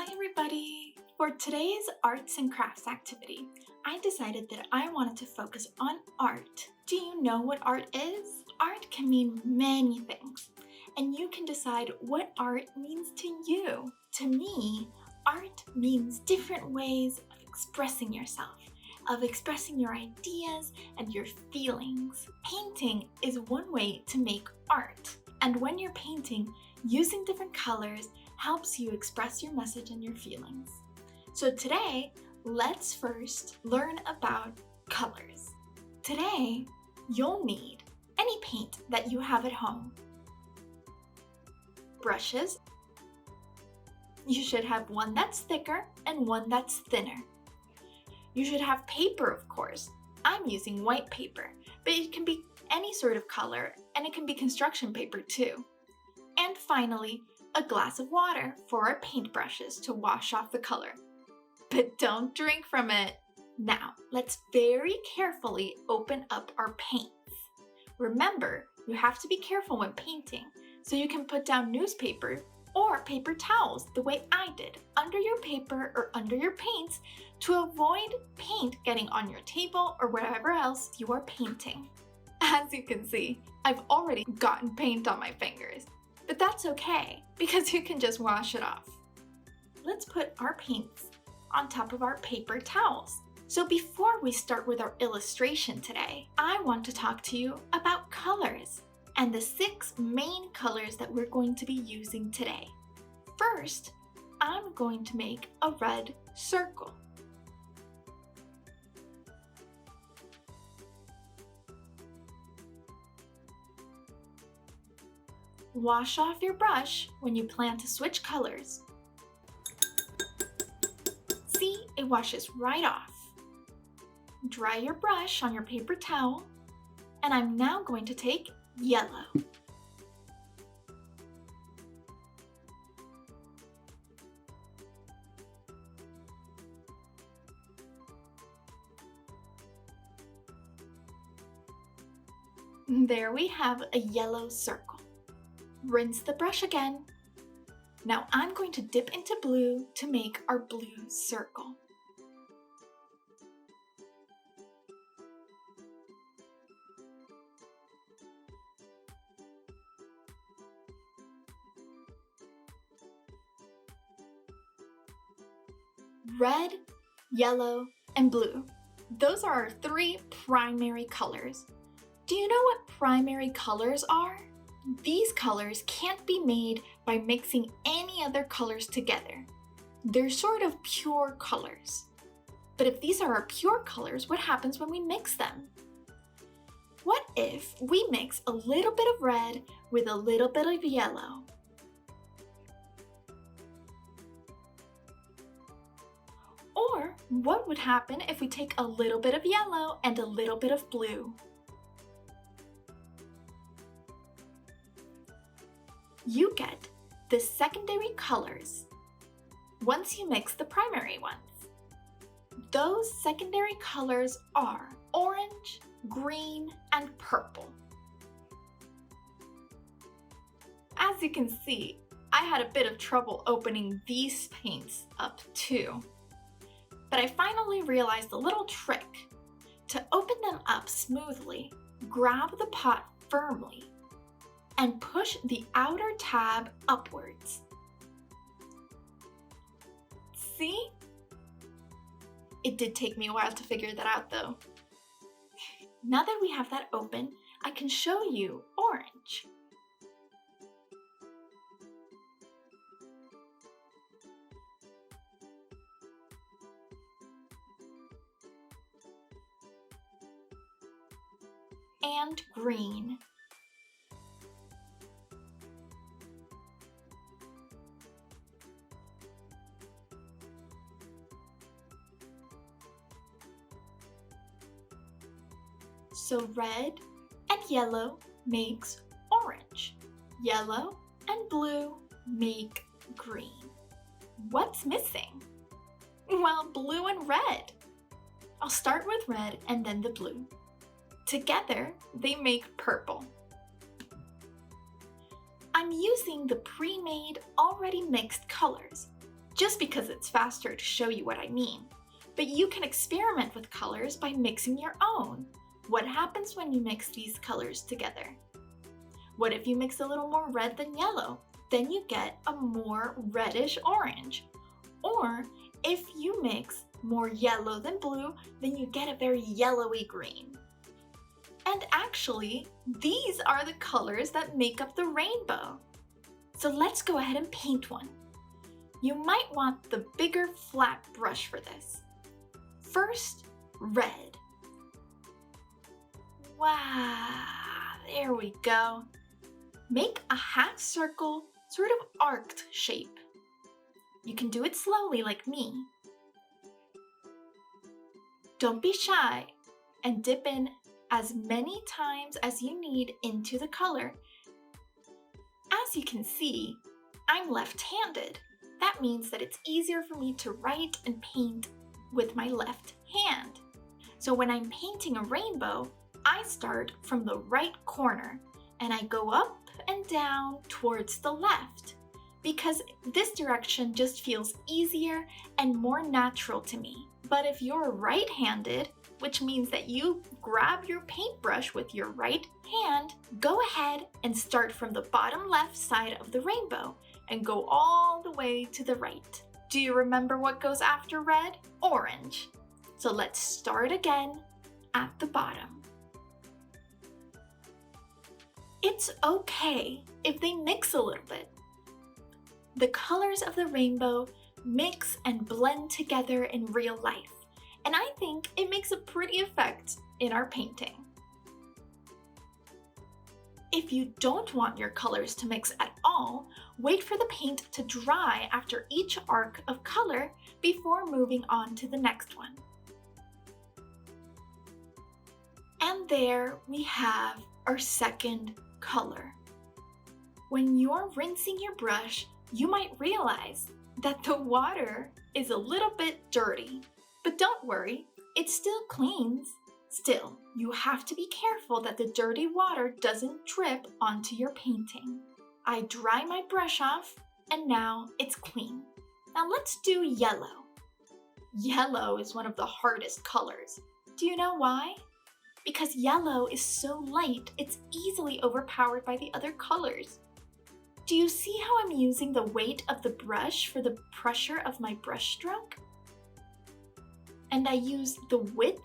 Hi everybody! For today's arts and crafts activity, I decided that I wanted to focus on art. Do you know what art is? Art can mean many things, and you can decide what art means to you. To me, art means different ways of expressing yourself, of expressing your ideas and your feelings. Painting is one way to make art, and when you're painting, using different colors helps you express your message and your feelings. So today, let's first learn about colors. Today, you'll need any paint that you have at home. Brushes. You should have one that's thicker and one that's thinner. You should have paper, of course. I'm using white paper, but it can be any sort of color, and it can be construction paper too. And finally, a glass of water for our paintbrushes to wash off the color. But don't drink from it. Now, let's very carefully open up our paints. Remember, you have to be careful when painting, so you can put down newspaper or paper towels the way I did under your paper or under your paints to avoid paint getting on your table or wherever else you are painting. As you can see, I've already gotten paint on my fingers. But that's okay, because you can just wash it off. Let's put our paints on top of our paper towels. So before we start with our illustration today, I want to talk to you about colors and the 6 main colors that we're going to be using today. First, I'm going to make a red circle. Wash off your brush when you plan to switch colors. See, it washes right off. Dry your brush on your paper towel, and I'm now going to take yellow. There we have a yellow circle. Rinse the brush again. Now I'm going to dip into blue to make our blue circle. Red, yellow, and blue. Those are our 3 primary colors. Do you know what primary colors are? These colors can't be made by mixing any other colors together. They're sort of pure colors. But if these are our pure colors, what happens when we mix them? What if we mix a little bit of red with a little bit of yellow? Or what would happen if we take a little bit of yellow and a little bit of blue? You get the secondary colors once you mix the primary ones. Those secondary colors are orange, green, and purple. As you can see, I had a bit of trouble opening these paints up too. But I finally realized a little trick. To open them up smoothly, grab the pot firmly and push the outer tab upwards. See? It did take me a while to figure that out though. Now that we have that open, I can show you orange. And green. So red and yellow makes orange. Yellow and blue make green. What's missing? Well, blue and red. I'll start with red and then the blue. Together, they make purple. I'm using the pre-made, already mixed colors. just because it's faster to show you what I mean. But you can experiment with colors by mixing your own. What happens when you mix these colors together? What if you mix a little more red than yellow? Then you get a more reddish orange. Or if you mix more yellow than blue, then you get a very yellowy green. And actually, these are the colors that make up the rainbow. So let's go ahead and paint one. You might want the bigger flat brush for this. First, red. Wow, there we go. Make a half circle, sort of arced shape. You can do it slowly like me. Don't be shy and dip in as many times as you need into the color. As you can see, I'm left-handed. That means that it's easier for me to write and paint with my left hand. So when I'm painting a rainbow, I start from the right corner and I go up and down towards the left because this direction just feels easier and more natural to me. But if you're right-handed, which means that you grab your paintbrush with your right hand, go ahead and start from the bottom left side of the rainbow and go all the way to the right. Do you remember what goes after red? Orange. So let's start again at the bottom. It's okay if they mix a little bit. The colors of the rainbow mix and blend together in real life, and I think it makes a pretty effect in our painting. If you don't want your colors to mix at all, wait for the paint to dry after each arc of color before moving on to the next one. And there we have our second color. When you're rinsing your brush, you might realize that the water is a little bit dirty, but don't worry, it still cleans. Still, you have to be careful that the dirty water doesn't drip onto your painting. I dry my brush off and now it's clean. Now let's do yellow. Yellow is one of the hardest colors. Do you know why? Because yellow is so light, it's easily overpowered by the other colors. Do you see how I'm using the weight of the brush for the pressure of my brush stroke? And I use the width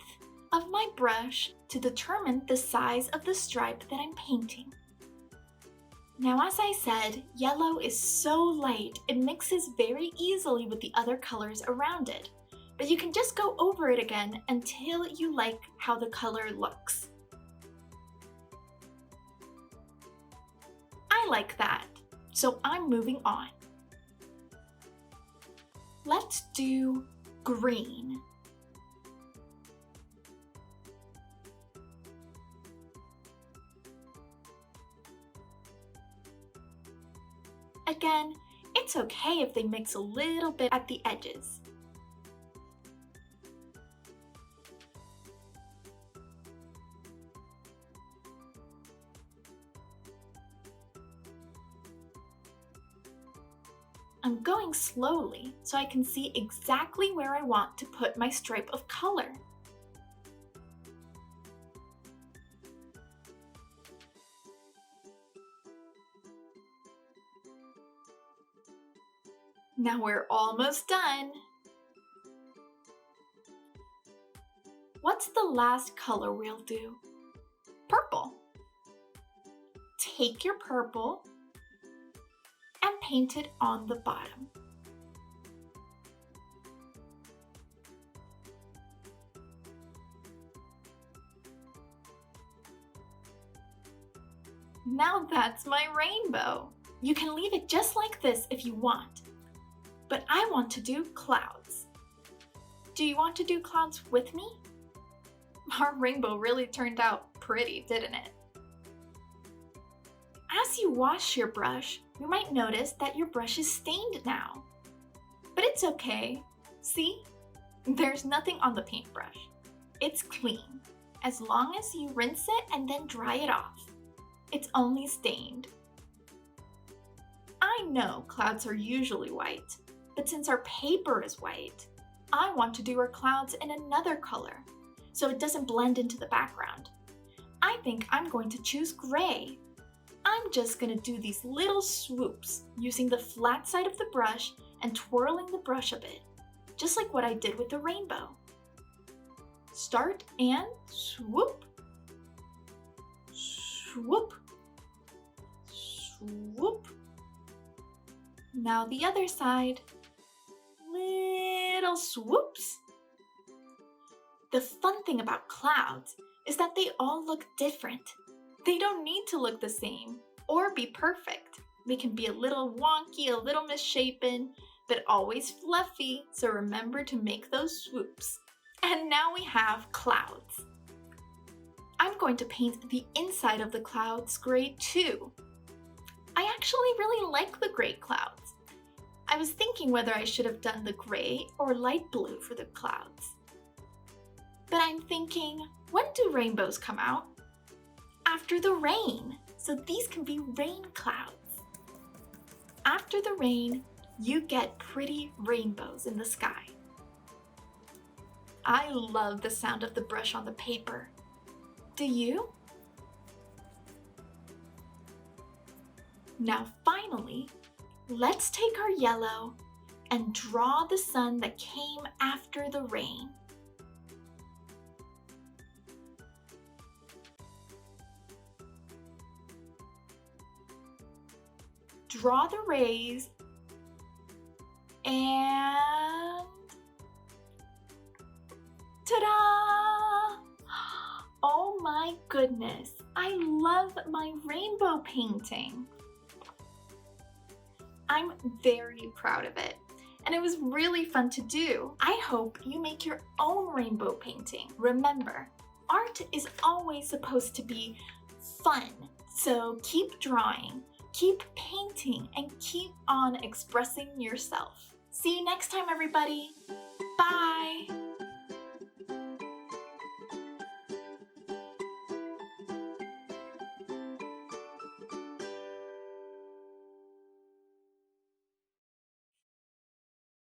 of my brush to determine the size of the stripe that I'm painting. Now, as I said, yellow is so light, it mixes very easily with the other colors around it. But you can just go over it again until you like how the color looks. I like that, so I'm moving on. Let's do green. Again, it's okay if they mix a little bit at the edges. I'm going slowly so I can see exactly where I want to put my stripe of color. Now we're almost done. What's the last color we'll do? Purple. Take your purple and paint it on the bottom. Now that's my rainbow. You can leave it just like this if you want, but I want to do clouds. Do you want to do clouds with me? Our rainbow really turned out pretty, didn't it? As you wash your brush, you might notice that your brush is stained now. But it's okay. See? There's nothing on the paintbrush. It's clean, as long as you rinse it and then dry it off. It's only stained. I know clouds are usually white, But since our paper is white, I want to do our clouds in another color so it doesn't blend into the background. I think I'm going to choose gray. I'm just going to do these little swoops using the flat side of the brush and twirling the brush a bit, just like what I did with the rainbow. Start and swoop, swoop, swoop. Now the other side, little swoops. The fun thing about clouds is that they all look different. They don't need to look the same or be perfect. They can be a little wonky, a little misshapen, but always fluffy, so remember to make those swoops. And now we have clouds. I'm going to paint the inside of the clouds gray too. I actually really like the gray clouds. I was thinking whether I should have done the gray or light blue for the clouds. But I'm thinking, when do rainbows come out? After the rain, so these can be rain clouds. After the rain, you get pretty rainbows in the sky. I love the sound of the brush on the paper. Do you? Now finally, let's take our yellow and draw the sun that came after the rain. Draw the rays and ta-da! Oh my goodness, I love my rainbow painting. I'm very proud of it, and it was really fun to do. I hope you make your own rainbow painting. Remember, art is always supposed to be fun, so keep drawing, keep painting, and keep on expressing yourself. See you next time, everybody. Bye!